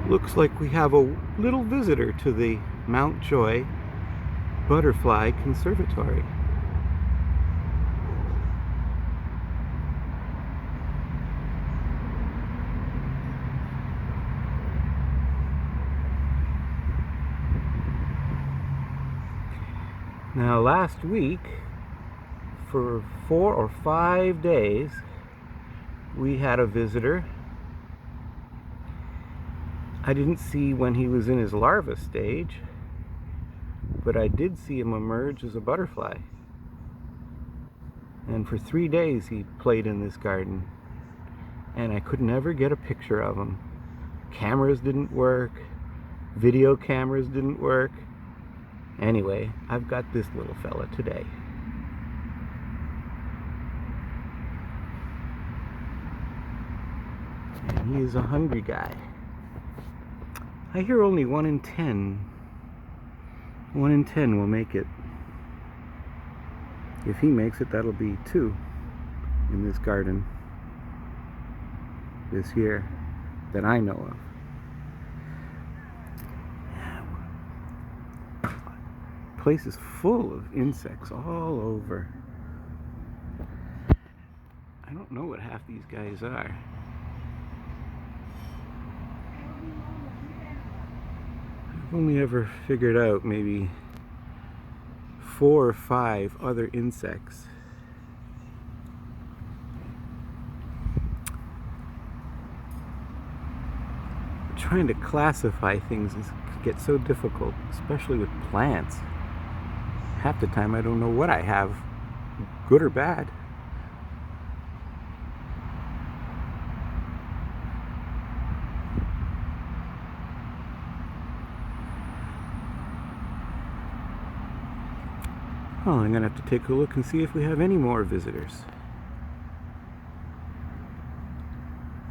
Looks like we have a little visitor to the Mount Joy Butterfly Conservatory. Now last week, for 4 or 5 days, we had a visitor. I didn't see when he was in his larva stage, but I did see him emerge as a butterfly. And for 3 days he played in this garden, and I could never get a picture of him. Cameras didn't work, video cameras didn't work. Anyway, I've got this little fella today. And he is a hungry guy. I hear only 1 in 10. 1 in 10 will make it. If he makes it, that'll be 2 in this garden this year that I know of. The place is full of insects all over. I don't know what half these guys are. I've only ever figured out maybe 4 or 5 other insects. Trying to classify things gets so difficult, especially with plants. Half the time I don't know what I have, good or bad. Well, I'm going to have to take a look and see if we have any more visitors.